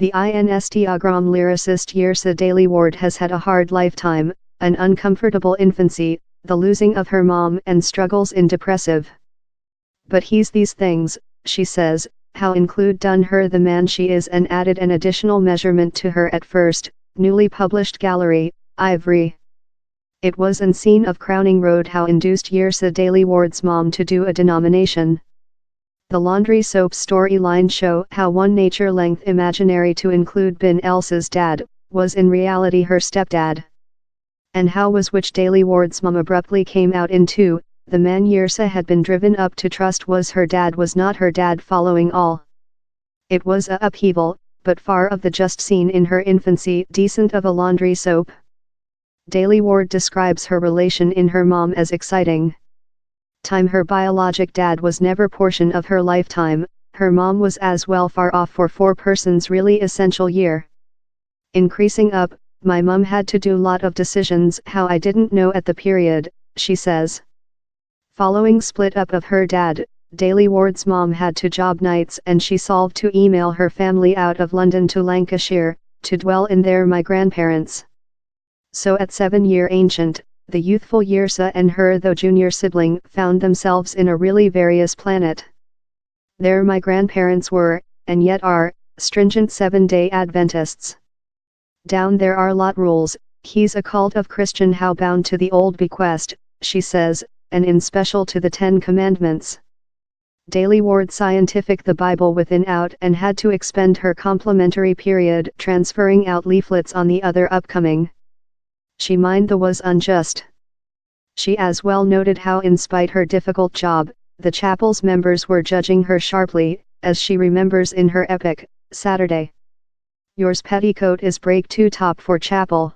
The Instagram lyricist Yrsa Daley-Ward has had a hard lifetime, an uncomfortable infancy, the losing of her mom and struggles in depressive. But he's these things, she says, how include done her the man she is and added an additional measurement to her at first, newly published gallery, Ivory. It was an scene of crowning road how induced Yrsa Daley-Ward's mom to do a denomination. The laundry soap storyline show how one nature-length imaginary to include bin Elsa's dad, was in reality her stepdad. And how was which Daley-Ward's mom abruptly came out into, the man Yrsa had been driven up to trust was her dad was not her dad following all. It was a upheaval, but far of the just seen in her infancy decent of a laundry soap. Daley-Ward describes her relation in her mom as exciting. Time her biologic dad was never portion of her lifetime, her mom was as well far off for four persons really essential year. Increasing up, my mom had to do lot of decisions how I didn't know at the period, she says. Following split up of her dad, Daley-Ward's mom had to job nights and she solved to email her family out of London to Lancashire, to dwell in there my grandparents. So at 7-year ancient, the youthful Yrsa and her though junior sibling found themselves in a really various planet. There my grandparents were, and yet are, stringent 7-day Adventists. Down there are lot rules, he's a cult of Christian how bound to the old bequest, she says, and in special to the 10 Commandments. Daley-Ward scientific the Bible within out and had to expend her complementary period transferring out leaflets on the other upcoming. She mind the was unjust. She as well noted how in spite her difficult job, the chapel's members were judging her sharply, as she remembers in her epic, Saturday. Yours petticoat is break too top for chapel.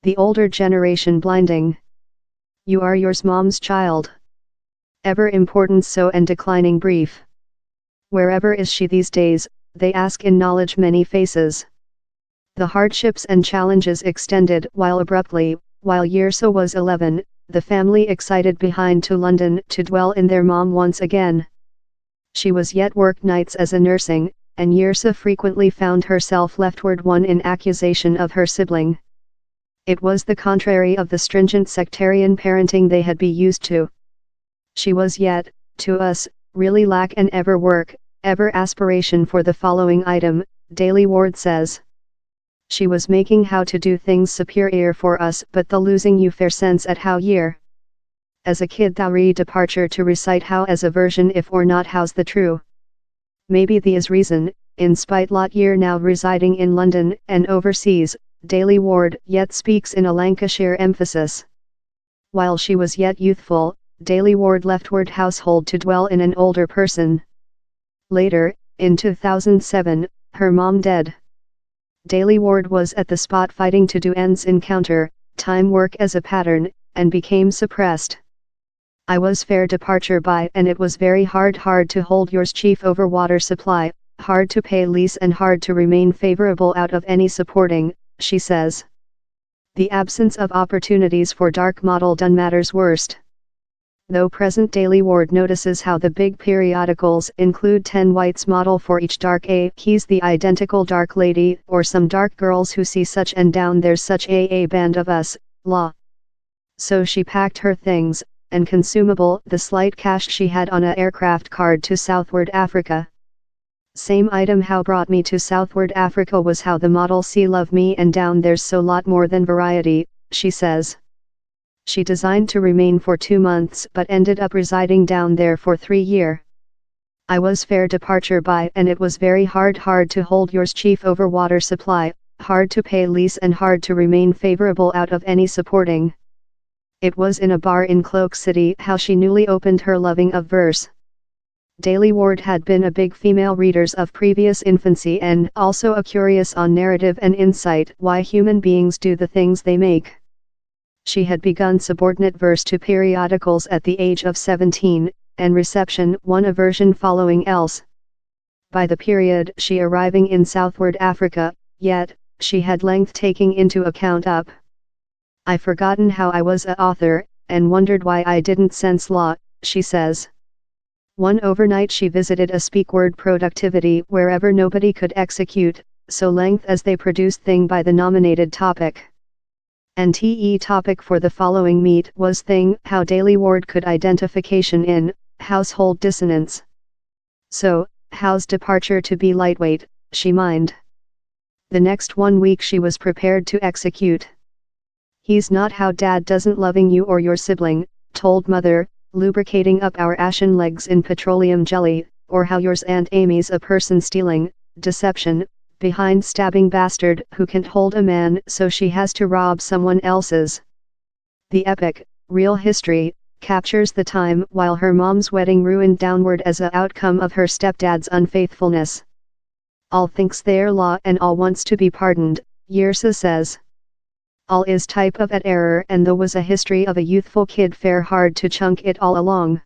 The older generation blinding. You are yours mom's child. Ever importance so and declining brief. Wherever is she these days, they ask in knowledge many faces. The hardships and challenges extended while abruptly, while Yrsa was 11, the family excited behind to London to dwell in their mom once again. She was yet worked nights as a nursing, and Yrsa frequently found herself leftward one in accusation of her sibling. It was the contrary of the stringent sectarian parenting they had been used to. She was yet, to us, really lack an ever work, ever aspiration for the following item, Daley-Ward says. She was making how to do things superior for us but the losing you fair sense at how year. As a kid thou departure to recite how as a version if or not how's the true. Maybe the is reason, in spite lot year now residing in London and overseas, Daley-Ward yet speaks in a Lancashire emphasis. While she was yet youthful, Daley-Ward leftward household to dwell in an older person. Later, in 2007, her mom dead. Daley-Ward was at the spot fighting to do ends encounter, time work as a pattern, and became suppressed. I was fair departure by and it was very hard to hold yours chief over water supply, hard to pay lease and hard to remain favorable out of any supporting, she says. The absence of opportunities for dark model done matters worst. Though present Daley-Ward notices how the big periodicals include 10 whites model for each dark A, he's the identical dark lady, or some dark girls who see such and down there's such a band of us, law. So she packed her things, and consumable the slight cash she had on a aircraft card to Southward Africa. Same item how brought me to Southward Africa was how the model see love me and down there's so lot more than variety, she says. She designed to remain for 2 months but ended up residing down there for 3 years. I was fair departure by and it was very hard to hold yours chief over water supply, hard to pay lease and hard to remain favorable out of any supporting. It was in a bar in Cloak City how she newly opened her loving of verse. Daley-Ward had been a big female readers of previous infancy and also a curious on narrative and insight why human beings do the things they make. She had begun subordinate verse to periodicals at the age of 17, and reception one a version following else. By the period she arriving in Southward Africa, yet, she had length taking into account up. I forgotten how I was a author, and wondered why I didn't sense law, she says. One overnight she visited a speak word productivity wherever nobody could execute, so length as they produce thing by the nominated topic. NTE topic for the following meet was thing how Daley-Ward could identification in household dissonance. So, how's departure to be lightweight, she mind. The next 1 week she was prepared to execute. He's not how dad doesn't loving you or your sibling, told mother, lubricating up our ashen legs in petroleum jelly, or how yours Aunt Amy's a person stealing, deception, behind stabbing bastard who can't hold a man so she has to rob someone else's. The epic, real history, captures the time while her mom's wedding ruined downward as a outcome of her stepdad's unfaithfulness. All thinks they're law and all wants to be pardoned, Yrsa says. All is type of at error and there was a history of a youthful kid fair hard to chunk it all along.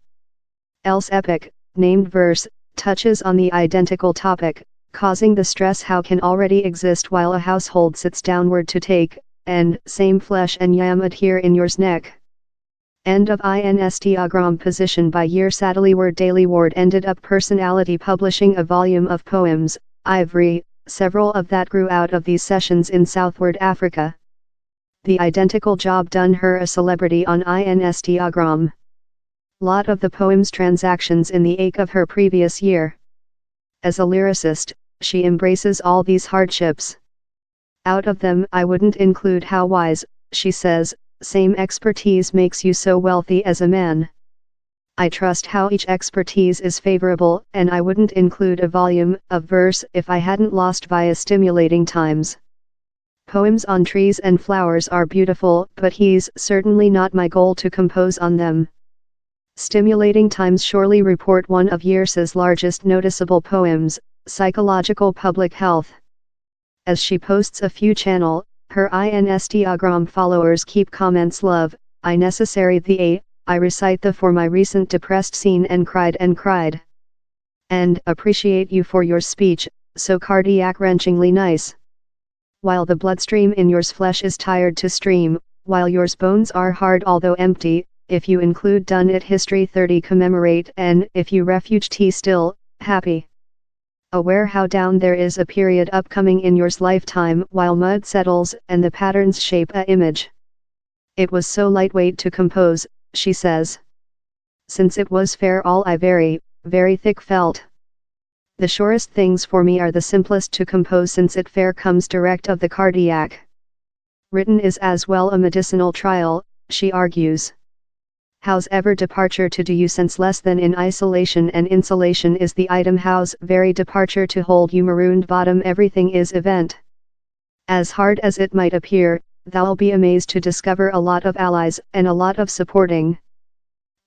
Else epic, named verse, touches on the identical topic, causing the stress how can already exist while a household sits downward to take, and same flesh and yam adhere in yours neck. End of Instagram position by Yrsa. Daley-Ward ended up personality publishing a volume of poems, Ivory, several of that grew out of these sessions in Southward Africa. The identical job done her a celebrity on Instagram. Lot of the poems transactions in the ache of her previous year. As a lyricist, she embraces all these hardships. Out of them I wouldn't include how wise, she says, same expertise makes you so wealthy as a man. I trust how each expertise is favorable and I wouldn't include a volume of verse if I hadn't lost via stimulating times. Poems on trees and flowers are beautiful but he's certainly not my goal to compose on them. Stimulating times surely report one of Yrsa's largest noticeable poems, Psychological Public Health. As she posts a few channel, her Instagram followers keep comments love, I necessary the I recite the for my recent depressed scene and cried. And appreciate you for your speech, so cardiac wrenchingly nice. While the bloodstream in yours flesh is tired to stream, while yours bones are hard although empty, if you include done it history 30 commemorate and if you refuge T still, happy. Aware how down there is a period upcoming in yours lifetime while mud settles and the patterns shape a image. It was so lightweight to compose, she says. Since it was fair all I very, very thick felt. The surest things for me are the simplest to compose since it fair comes direct of the cardiac. Written is as well a medicinal trial, she argues. How's ever departure to do you sense less than in isolation and insulation is the item how's very departure to hold you marooned bottom everything is event. As hard as it might appear, thou'll be amazed to discover a lot of allies and a lot of supporting.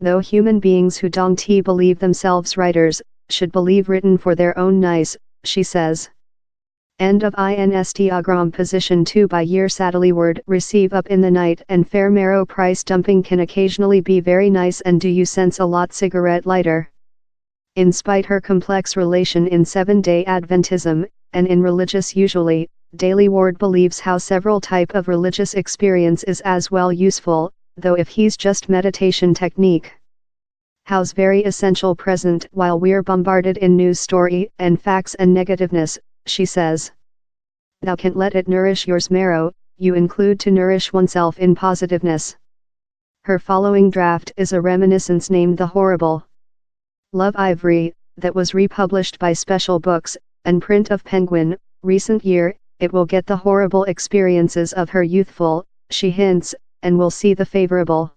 Though human beings who don't believe themselves writers, should believe written for their own nice, she says. End of Instagram position 2 by Yrsa. Daley-Ward receive up in the night and fair marrow price dumping can occasionally be very nice and do you sense a lot cigarette lighter. In spite her complex relation in Seventh-day Adventism, and in religious usually, Daley-Ward believes how several type of religious experience is as well useful, though if he's just meditation technique. How's very essential present while we're bombarded in news story and facts and negativeness, she says. Thou can't let it nourish yours marrow, you include to nourish oneself in positiveness. Her following draft is a reminiscence named The Horrible Love Ivory, that was republished by Special Books, and print of Penguin, recent year. It will get the horrible experiences of her youthful, she hints, and will see the favorable.